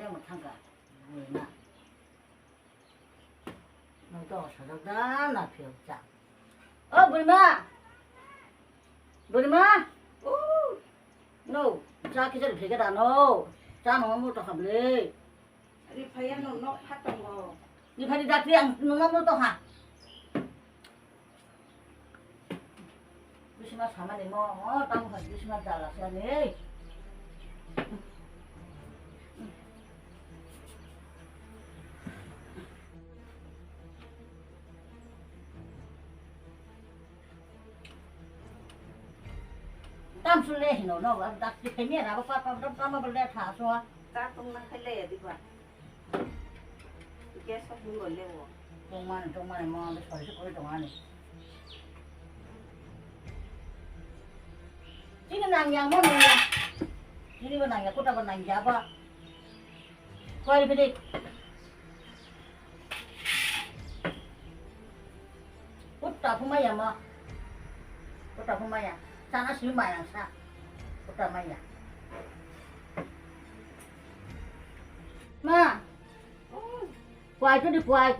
내가 못한가 뭐나 너도 서러다 나 피었자 부리마 부리마 no cha cái gì cái đó no cha nó mua tao hợp lý đi phải nó phát trong ngô đi phải đi đặt riêng nó mua tao hả 무슨 말 사만이 뭐 땅 가지 무슨 말 잘라서네 땀 술래 nó đặt cái miệng nào có mà bật lên thả xuống ta không năng khai lệ đi qua cái sắp muốn ngồi leo trong mà mà cái sỏi sức của trong này ini nang yang mana ya? Ini benang ya, kita benang siapa? Kau ini bedi. Kita pemaya mah. Kita pemaya. Sana sih lumayan sah. Kita maya. Ma. Kuai tu di kuai.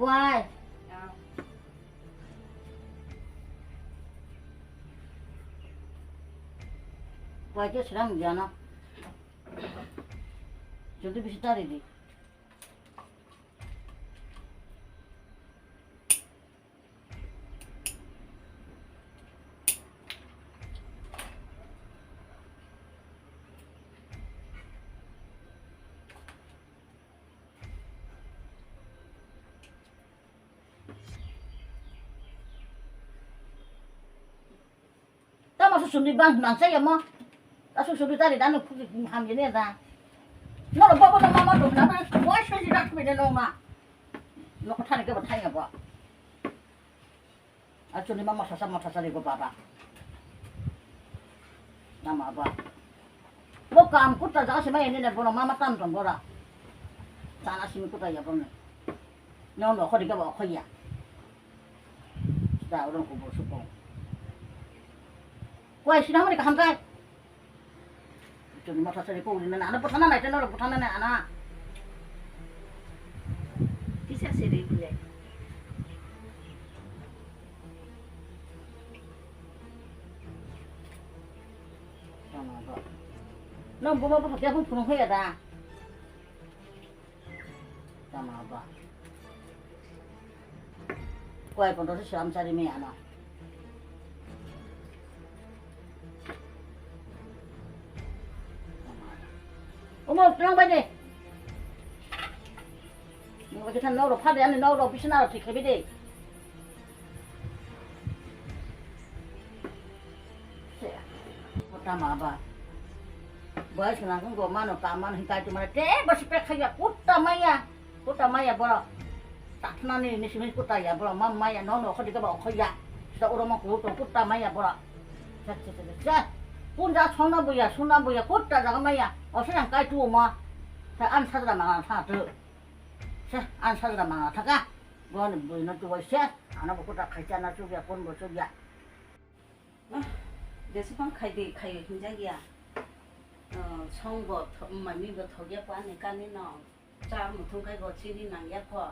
Kuai seram jana. Jadi bisa tarik di. Tak masuk sumber bang, nang saya mah. Asu sudah tadi dan hamil ni dah. Nak apa pun mama tu, nak buat sih dah tu benda nama. Nak kau tanya ke bertanya apa? Acu ni mama sasa ni gua bapa. Nama apa? Bukan aku tak jaga semai ni ni pun mama tam tam gora. Sana sini aku tak ya pun. Nong kau dia bawa kau ya. Sudah orang kubur supong. Kau sini mana kaham kai? Jadi mata saya kau ini anak putanan aja, anak putanan anak. Bisa sendiri boleh. Sama apa? Nom bawa apa? Dia pun pulang kaya dah. Sama apa? Kau pun terus siam cari mie anak. Mau pulang balik. Mau kita nol, pada yang nol, bisa nol tiga balik. Pertama apa? Bahas kenapa gua mana taman hingga cuma deh berspek saja. Kuta maya bola. Tak nani ni sini kuta ya bola. Mam maya nol, kau juga bawa kaya. Seorang mau kuta maya bola. Cek. 혼자 손나부야 곧다 잠깐만야 어서랑 까이투 뭐안 사드라 망아 사드 안 사드라 망아 타가 뭐는 뭐는 또 와서 안 하고 곧다 가잖아 저기야 본뭐 저기야 내 수방 카이디 카이 굉장히야 청거 엄마미가 더게 빠니까 니너 자 무슨 카이고 지리 난야고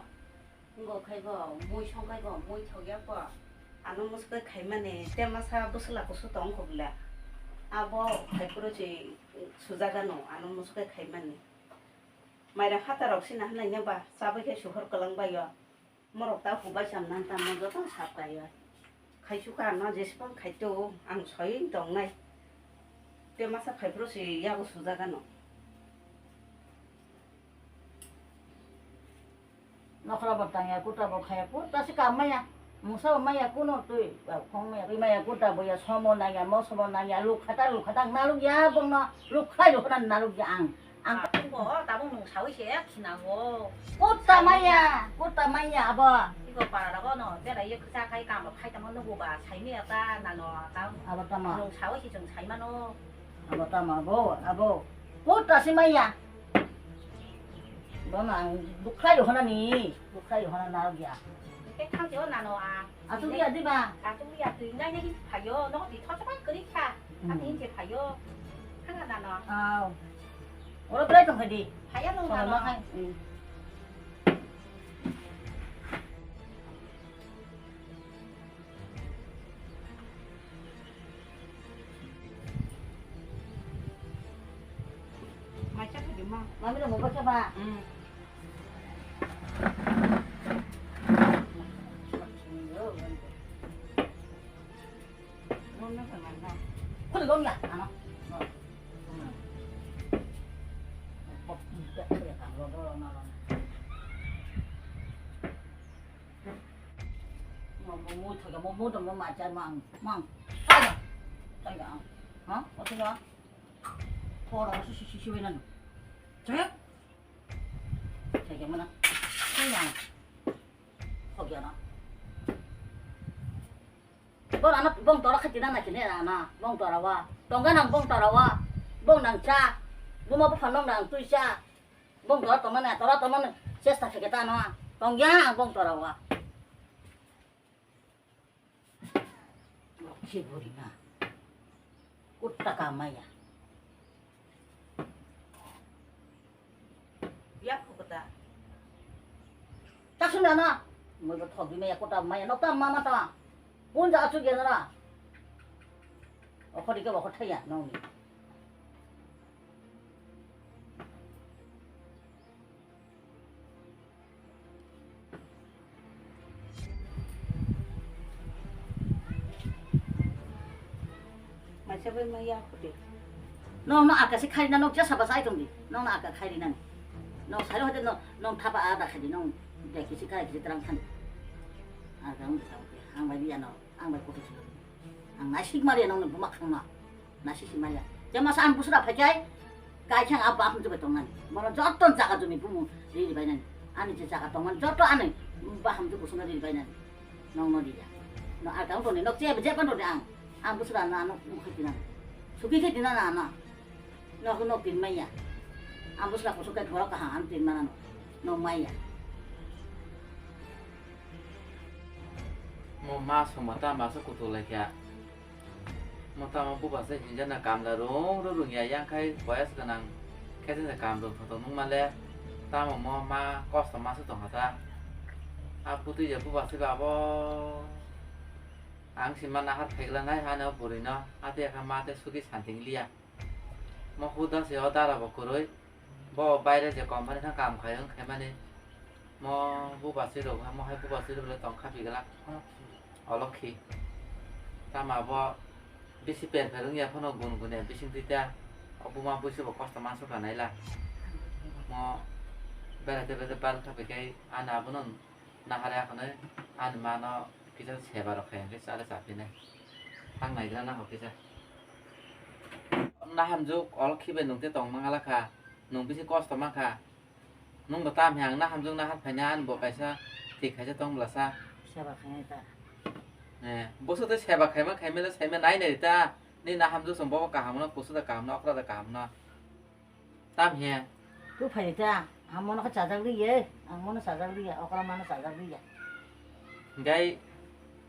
이거 카이고 뭐 청카이고 뭐 더게고 안 오면서 그 카이만에 때마사 부슬라고 수동 거블래 abo kaiporoji sujagano anu musuke khaimani maira hatarok sina hanai neba sabai suhor kalangbayo morok ta hubai samnan ta mojo ta sapayo khaisuka na jespan khaito ang soi dongnai te masa kaiporoji yago sujagano nokra bertanya kuta bokhaya kuta si kamaya musa maya kuno tu kong maya kuta boya somo nanya mo somo nanya lu kata nalu ya bong no lu khayo kan nalu ya ang 이거 나보는 사위시에 지나고 kuta maya apa 이거 봐라고 너 내가 이 그사 가이 감을 파이다 먹는 거 봐. 차이미야다 나노 다 apa tama 너 사위시 좀 차이마노 apa tama abo kuta si maya Bama, bukai yo hana ni, bukai yo hana nalu ya. cái thằng chỗ nào à Atu dia di ba? tung dia từ ngay ngay phải vô nó thì thoát cho bác cứ đi cha anh thì chỉ phải vô thằng nào nào 오늘 그래 좀 해디. 하얀 놈 저는 막 하나. 한. 맞아 그게 뭐. 마음이 좀 먹어 봐. 먹는 거 맞나? 그래 놈이야. 안 와. 그래 뭐 맞아 망 짜이가 어 어떻게 와 포라고 시시시시는 저야 저게 뭐나 그냥 거기 하나 bon anak bong tora khajina na kine na bong tora wa tonga nang bong tora wa bong nang cha bu ma phan nang nang tui cha bong tora tomana chesta kheketa na tongya bong tora wa Siburina utta kamaya 약 그거다. 딱순나나 뭐 이거 턱이메야 utta maya nokta mama ta 혼자 아주게너라 어커리가 뭐 허타야 너니 맞아 보면 약 그래. 너는 아까 시카리나 너 just 사바 사이던디 너는 아까 카리나 너 사료 하던 너 타바 아다 카리 너 대기 시카리 기들랑 칸 아까 우리 사오게 angmaiya no angmai kotu sila ang nasik maria no bumak khang na nasik maria jama san busra phajai kai khang apa apun jobe tongan moro jotton jaga jumi bumu ri bainan ani je jaga tongan jotto ani baham ju busuna ri bainan nong no dia no akang to ni no je je pan to ang busra na no khidina suki khidina na no pin maya ang busra ko sukai thora ka han pin mana no maya mo mas mata mas ku tu le kya mata mo bu ba se jin na kam da ro ya yang khai boyas kanang khai se kam do to nung ma le ta mo ma cost ma se tong ta a pu tu ya bu ba se ba bo ang si ma na hat khai la nai ha na bu ri na a te kha ma te su ki san ting lia mo hu da se o da la bo ku roi bo bai le je kom pha na kam khai ang khai ma ne mo bu ba se ro mo hai bu ba se ro le tong kha bi ga la অলক্ষী তা মাবো বেশি পেন ফেরং ইয়া ফনো গুন গুনে বেশি দিতা অবমা বসে কষ্ট মাংস বানাইলা ম বেড়াতে বেড়াতে বাল থাকে গাই আনা বনন না হারে এখন আন মান কিছু সেবা রক্ষে চালে চাপিনে আং নাইলা না হকিসা না হামজু অলক্ষী বে নংতে তং মাঙ্গালাখা নং বেশি কষ্ট মাখা নং বতাম হ্যাং না হামজু না হাত ফাইনা আন বো কাইসা ঠিক খাইসা তং ব্লাসা siapa kaya ta bố tôi xe bạc khai mà xe mà nãy này ta nên là ham giúp bố cả ham nó bố tôi cảm nó có là cảm nó tam hè tu phải ta amo nó sadar đi ye amo nó sadar đi okra mana sadar đi cái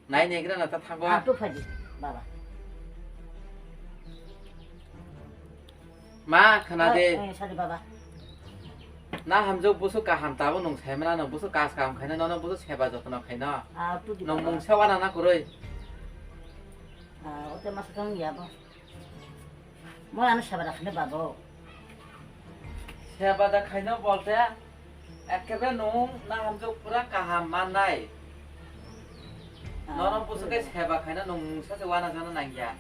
nãy này cái là ta thằng qua tu phải đi baba mà khana de sari baba na ham giúp bố cả ham ta bố nông xe mà nó bố cả cảm khai nó bố xe bạc cho nó khai nó tu di nông mông xe qua nó rồi ote masukang ya ba mo ano siya ba rakne babo xe bạc khai nó bolte একেবারে নং না ham giúp পুরা কাহাম মান নাই nó bố cái xe bạc khai nó nông xe qua nó cho nó nặng ya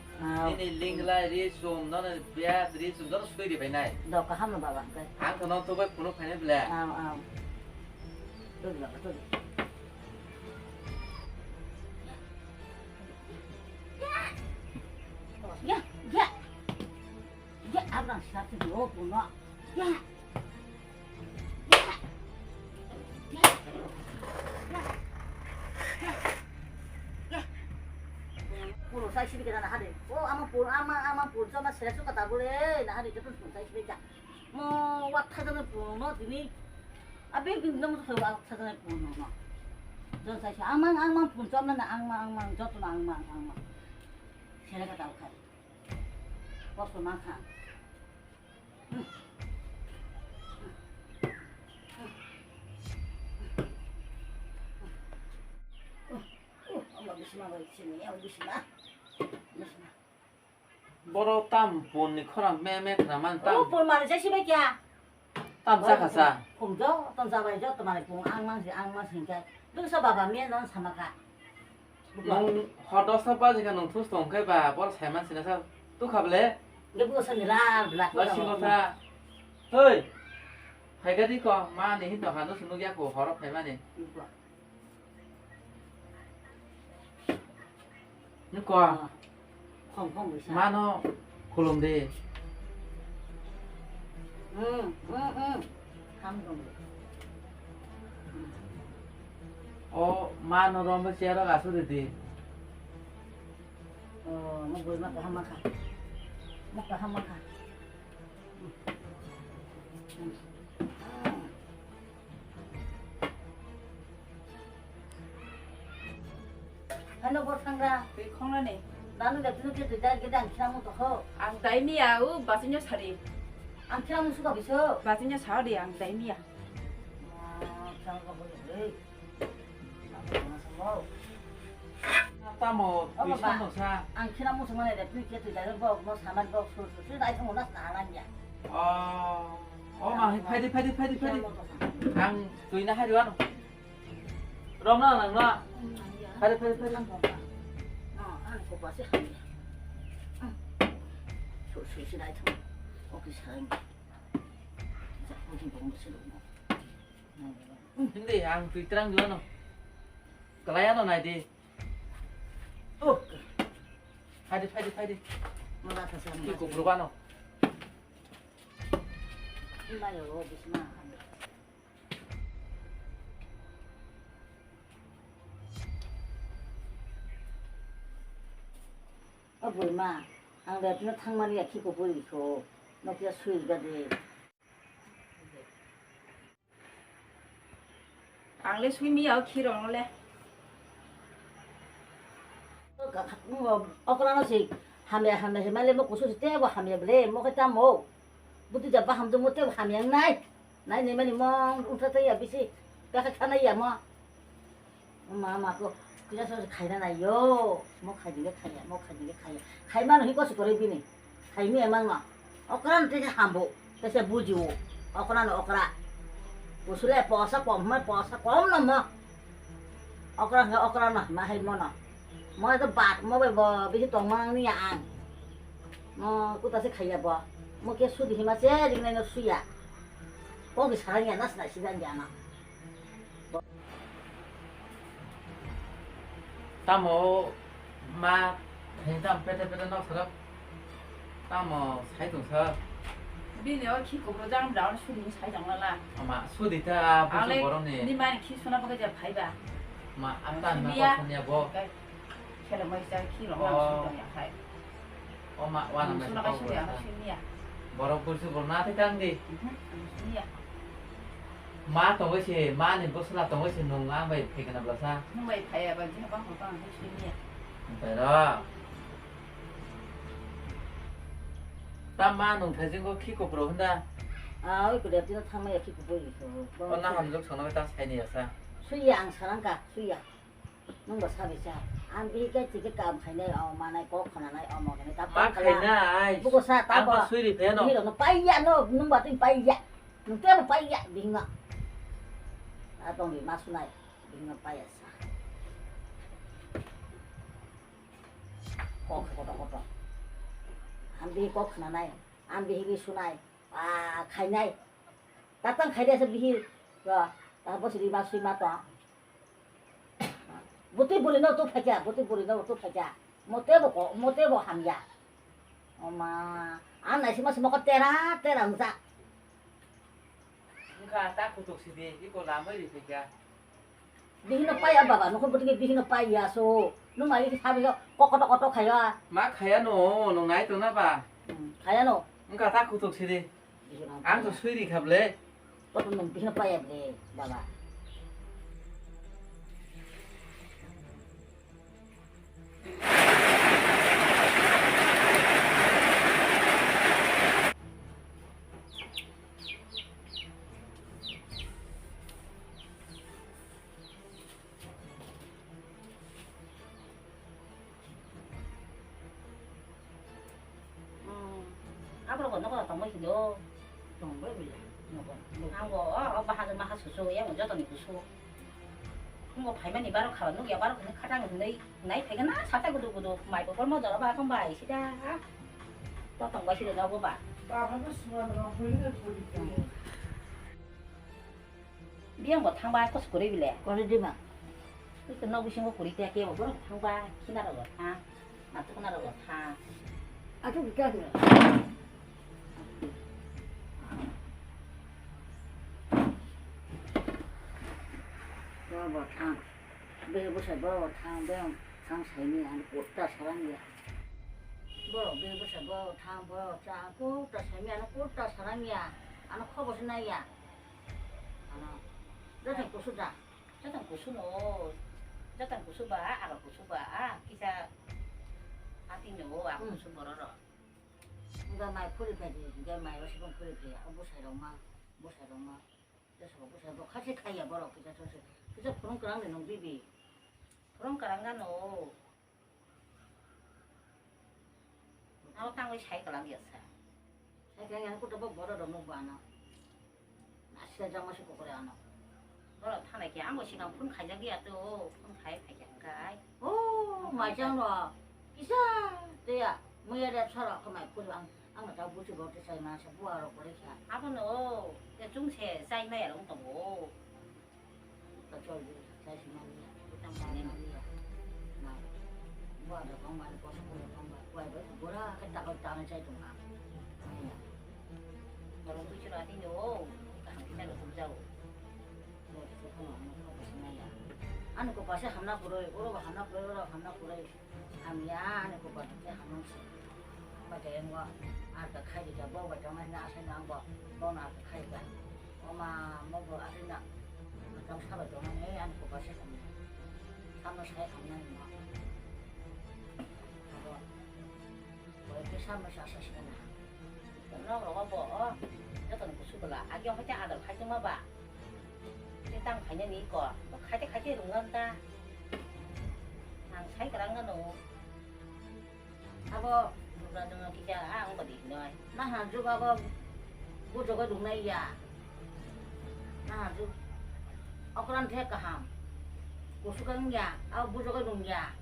ini link lai ri zoom nó là bia ri zoom nó suy đi vậy này do ka ham baba ang to nó tôi phải phun phải bለ tu di baba tu di ya abang satu dua puno ya puro sai sini kita nak hari ama puro sama saya suka tak boleh nak hari itu pun sai sini jah mau waktu saja puno ini abis kita mau sewa saja puno jangan saya amang pun sama nak amang jatuh amang saya kata tahu kan waktu makan sini ya bisma. Bisma. boro tam pon ni khora me khraman tam Oh, pun mana sih baik ya? tam sa khasa Pun jo, tam sa baik jo, teman pun ang mang singkai. Lu sa baba mie non sama kak. nong hodo sa ba jika nong thus tong kai ba bor saiman sina sa tu khable Dia bukan sendirian, belak. la singo tha hei hai ga di ko ma ni hin to han no sunu ya ko horok hai ma ni ni ko Không bisa. ma no khulum de Không không. o ma no rom ba chera ga su de di Nó vui mắt cái hâm mắt cả. Mắt cái hâm mắt cả. Ano buat sangga? 왜 콩라네 나는 내 분을 때 안 키라면 또 허. 안 다이미야 우 마스냐 사리 안 키라면 수가 있어. 마스냐 사리 안 다이미야 장가 보이네. 뭐. ta mo pi san no sa 안 키라면 정말 내 분을 때 뭐 사만 뭐 소소 나이 좀 올라서 나라냐. ma phai đi ang tui na hai đứa no rom na nang na phai đi 안 고봐 씨 하냐. 소소시 나이 좀. 오케이 사람. 자, 무슨 뭐 싫어. hindi ang tui trang đứa no kalaya no nai di 오케이. phai đi 뭐가 더 사람. ki ku ruba no 이마요 비스마. 보이마. 안 돼. 너 탕마리야 키고 보이고. 너 그냥 수익가 돼. 앙레 수미야 키롱래 어그라노시 하면 말래 먹고 소시 떼고 하면 그래 먹었다 뭐. 부디 잡아 함도 못 떼고 하면 나이 내 말이 뭐 웃었어야 비시 내가 차나야 뭐 엄마 그 그냥 서 가이나요 뭐 가지게 가야 뭐 가지게 가야 가이만 이것이 그래 비니 가이미 에만마 어그라는 되게 함보 대체 부지오 어그라는 어그라 무술에 버서 꼼만 버서 꼼는 뭐 어그라는 마해 뭐나 뭐도 뭐 비시 동망니 안 그다지 가야 뭐 걔 수디 힘아 제일 내가 수야 거기 사랑이 나스나 시간이 안 와. ta mo ma thai tam pete no sa ta mo sai tu sa 미네어 키 고브장 라운 수리 사이장라라 ma su di ta bu su 앙레 borom ni 니만 키 수나 버게 자 바이바 ma atan ma ko nya bo 켈라 마이자 키롱 라운 수리야 하이 o ma wa na 수나가 ma 수리야 수미야 borom pur su bor na te kang di 수미야 ma to we che ma ni bo su la to we che nong ang bai phe kana bla sa 누마이 파야 바지 방 호방 수미야 phải đó ta ma nong thai jing ko khi ko pro hunda 그래 뒤로 타면 이렇게 보이고. on na ham jok chona ta sai ni sa 수야 안 사랑가 수야. 너무 사비자. 안 비게 지게 감 খাইনে মানাই কক খানাই অমগনে তা ma khai na ai বুকো সা তা ang ba sui di phe no nó bay ya nó nung ba tin bay ya. Nung te mo bay ya ding na. Tong di masunai ding na bay sa. কক 안 비 꼭 খানাই 안 비히 수나이 খাইনাই তাতং খাইদেছে বিহি তারপর শ্রী মাতা বুতি বলি না তো ফাজা বুতি বলি না তো ফাজা মতে বো হামিয়া 엄마 안 나시마 스모가 때라 응자 nga ta ku tok si di ko la mai di phe kya 비히노 빠야 봐봐 너 그렇게 비히노 빠야소 너 말이 사비서 꺼꺼꺼꺼 가야 ma khai no nong nai to na ba 가야 너 nga ta ku tok si di ang to sui di khap le 또 너 비히노 빠야 돼 봐봐 앞으로 너가 더 멋있어. 좀 왜이래? 한거 오빠 하지 마 하수수 야 먼저 돈 입수. 그거 발면 이바로 가는 거 바로 그냥 가장 근데 나이 되게 나 살짝 그도 많이 볼 뭐더라 봐 그럼 봐 시다. 또 어떤 것이 되나 봐. 미안 뭐 탕바 코스 그래빌래. 거리지마. 그 너부신 거 그리 때 깨고 그럼 탕바 키나라고 타. 나 뜨거나라고 타. 아주 비싸게. 뭐 탕, 매부서 뭐 탕, 매운 탕 삶이 아니 꽃다 사랑이야. 뭐 매부서 뭐 탕, 뭐 짜, 꽃다 삶이 아니 꽃다 사랑이야. 아니 커버스 나이야. 아니, 너는 고수다. 저단 구수노. 저단 구수바 아가 구수바 기사 아티노 아가 구수 벌어라. 이거 많이 풀이패지. 이게 많이 오시면 풀이패야. 무사로마, 무사로마. 그래서 무사로 같이 가야 벌어. 그저 그런 거랑 내는 비비. 그런 거랑 가노. 나도 땅을 차이 거랑 기었어. 그냥 그것도 뭐 벌어도 놓고 안 와. 나 시장 마시고 그래 안 와. 너는 타네 게 아무 시간 푼 가정이야 또푼 가야 가정가. 오, 맞잖아. 기사, 돼야. 뭐야, 살아. 그만 풀이 안 나다 부지 못해 잘 마셔. 뭐하러 그래? 아버노 그 중세 사이나야 롱동고. 또 저기 자신만이야. 일단 만이야. 나 뭐하러 정말 벗고 정말 뭐라 했다고 땅을 제좀 마. 너는 부지로 아티노. 한 기사로 동자고. 아니 그 봐서 하나 불어요. 오르고 하나 불어요. 하나 불어요. 함야 아니 그 봐서 하면서 맞아 영화 아까 카이가 뭐가 정말 나서는 거 뭐나 카이가 엄마 뭐고 아리나 좀 사봐 좀 해. 아니 그 봐서 하면 사이 하면 뭐 뭐 이렇게 사면 사시잖아. 너가 뭐 저는 구수불라 악영 할때 아들 할 때만 봐. 일단 관련이 있고 뭐 갈때 동간다. 난 사이가랑 가노. 아버 누가 누가 기자 안 거디 너이. 나 한주 가봐 부족가 동네야. 나 한주 어그란테 할까 함. 고수강이야. 아 부족가 동이야.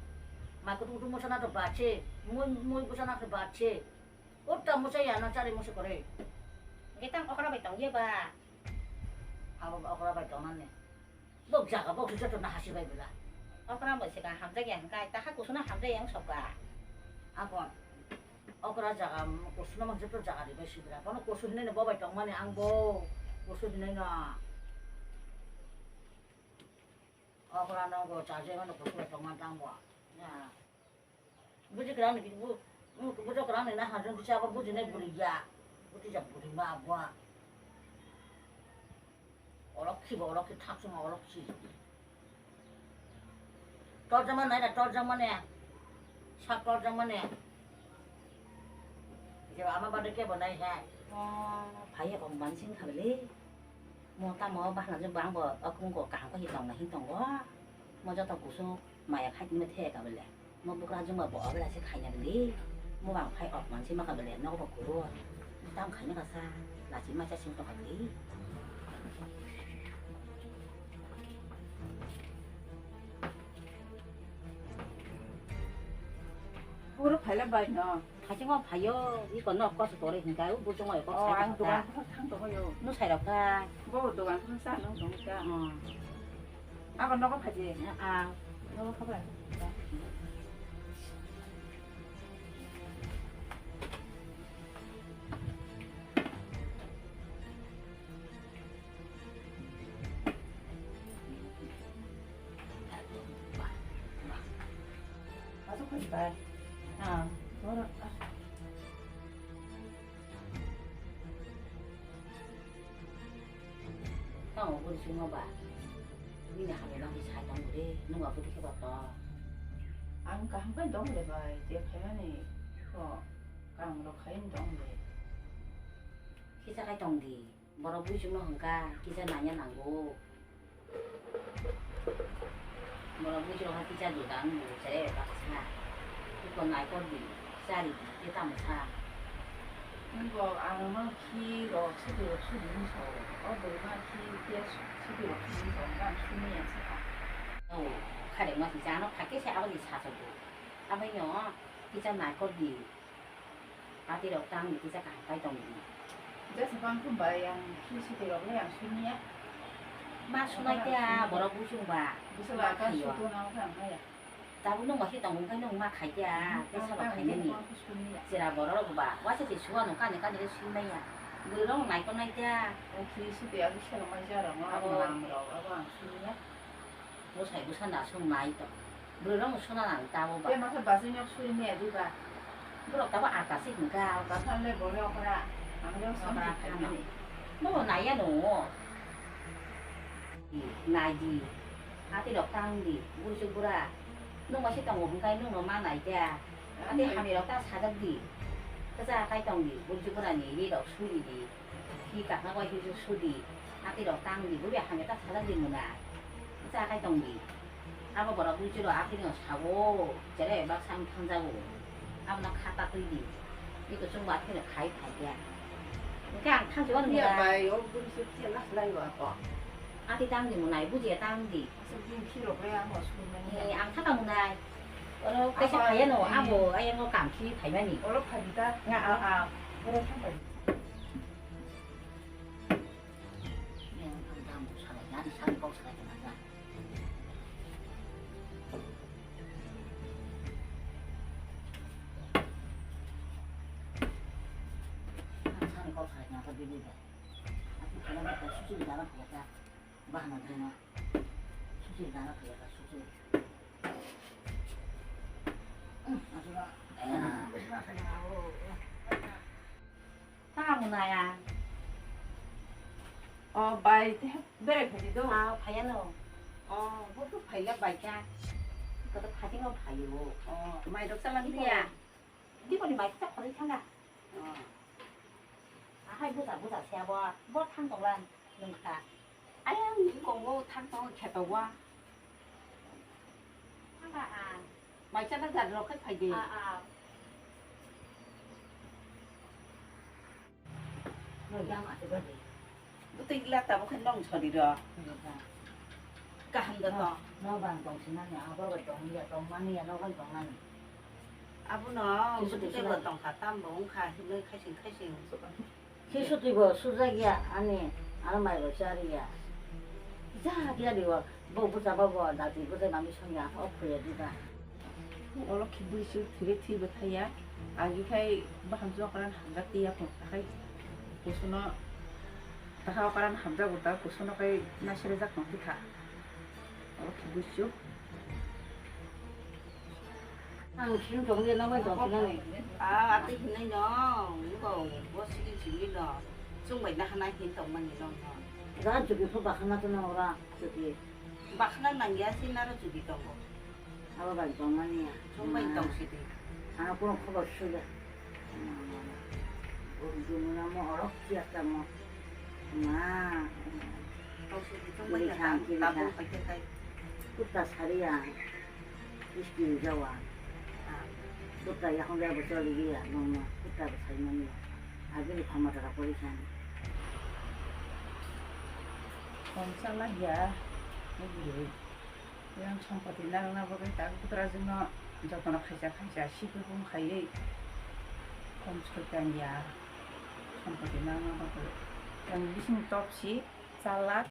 마그 둥둥 무사나도 봤지. 뭐 무사나도 봤지. 옷다 무사야 나 짜리 무사 그래. 일단 어그라 배당 예봐. 아버 어그라 발전하네. 먹자가 먹자 좀 하시가 있라. 어그라 뭐 시간 함자기 안 가. 딱 하고 수나 함자 양속가. 아버 어그라자가 고수나 먹자 좀 자가리 베시더라. 번호 고수는 뭐 발전만에 앙보 고수는 어그라는 거 자제하는 고수가 정말 짱보. 야, 무지 그러는 게 뭐, 무지 그러는 나 하던 그 잡아 무지 내 부리야. 무지 잡 부리 마 봐. 어렵게 탁수만 어렵지. 떨자만 아니라 떨자만 해. 싹 떨자만 해. 이제 아마 받을 게 뭐나 해. 봐야 뭐 만신 가볼래? 뭐따뭐 바나 좀 방법 어금고 깡고 힘동 거. 먼저 또 구수 마약 하기면 태 가볼래. 뭐 부그라 좀 뭐 어글라시 가냐볼래? 뭐 방파이 업 만신 막 가볼래. 너가 뭐 구로. 일단 가냐 가사. 나지 마자 신동 가볼래. Puro pala ba no? Kasi nga payo, iko no ko sa tore hinga u bujo nga ko Oh, sa ang dugan ko sang to yo. no sai ka. Bo dugan ko sang nang dong ka. 어. Ako no ko paji. 아. 너 가 봐. Pasok ko ba? 아. Puro. 형 우리 지금 봐. 우리네 하면은 이 사장 우리 누가 그렇게 봤다. Ang ka hangpan dong le ba? Dia payani ko kang lo kain dong le. 기사 갈 동디. 뭐라 부주는 한가 기사 나냐 나고. 뭐라 부주는 한 기사 누단 뭐제 박사. 이거 나이 거디 쌀이 이게 다 뭐사. 이거 아는 키로 치료 수능서 어디가 키에 치료 수능서가 수능에서 khai để mà thì giá nó phải cái xe áo gì xả rồi à bây giờ thì cha mày có gì à thì đầu tăng thì cha cả cái đồng 그래서 방금 봐야 키시대로 그냥 수능이야. mà số này thì bỏ đâu cũng chung bà 무슨 아까 수도 나오고 한 거야. ta cũng nông mà khi tổng cái nông mà khai thì cái sao mà khai nên nhỉ 수능이야. chỉ là bỏ đâu của bà quá thì số nó cái này suy này à người đó này con này thì 키시대야 키시로 맞아라. 뭐 아무로 아마 수능이야. bố thầy bố san đã xong này rồi người đó một số nó làm tao bà 때마다 마지막 수능이야 누가. bố đâu tao bảo cả xích cao 나 살래 뭐라고 하라. 안경 mà 쓰면 khai nó còn này á nổ này gì à thì đọc tăng gì vui chơi bữa ra nông mà sẽ tổng một cái nông nó mang này cha à thì hàng này đọc ta xả gì cái ra cái tổng gì vui chơi bữa ra nhỉ đi đọc suy gì khi cả nó quay đi suy gì à thì đọc tăng gì bữa giờ hàng này ta xả gì mà nè ra cái tổng gì à mà bảo là vui chơi rồi à thì nó xào cái này bác sang tham gia à nó khát ta tươi gì đi cái trong bát thì là khai ra càng tham gia 야, nữa 봐요. 그래서 티가 나는 거 같고. à thì tăng gì một này bữa giờ tăng gì 무슨 키로 그래야 뭐 수능이야. thì ăn thắt đồng này cái chắc thấy nó ăn bồ anh nó cảm thấy thấy mấy nhỉ 어렵하니까. ngạ 그래 한번. thằng này à bài 내일 배지도. à phải nó bố cứ phải là bài cha cái đó phải nó phải rồi mày được sao đi à đi con đi mày chắc phải thằng à hai bữa giờ xe bó thằng tổng lần đừng cả 아야 이거 뭐 탕탕 개도 와. thằng à mày chắc nó giặt rồi khách phải gì. người giang ở chỗ gì 또 일났다 뭐 큰동 소리라. cả hàng đó đó. nó bằng tổng xin anh nhà có cái tổng nhà tổng ăn nhà nó vẫn tổng ăn 아부 너 그때 뭐 동사 땀 먹은가 힘을開心khi xuất đi vào xuất ra kia anh mày vào cha đi à ra kia đi vào bố cha bố đã thì bố cha làm xong nhà họ khỏe đi ra 오늘 기분이 좀 되게 티부터야. 아기 카이 함자가란 함자띠야 카이 고수나 다하가란 함자보다 고수나 카이 나시르자 컨티카. 오늘 기분이 좀. thằng xin tổng liên nó mới tổng xin này 아, 아때 힘내 너. 이거 뭐 시기 지미 너. 좀 뭐나 하나 힘 동만 너. ra chụp phim bạc ha나 또 나오라 저기 막 하나 난게 신나로 주기 동 거. 아버 반 tổng ăn nhà 좀 뭐이 동시디. 하나 보는 커버 쓰자 우리 뭐 어렵지 않다 뭐 동시디 좀 뭐이 나도 그때 카이. 굿다 살이야 이스키 자와 굿다 야혼자 버저리기야 너무 굿다 살면이 아들이 밤마다 버리잖아 꼼살라야. 여기 그냥 청포티 나나 보겠다. 그들아주면 저거나 가자 시부분 가이 꼼살단이야. 청포티 나나 보고 그냥 미신 없이 살라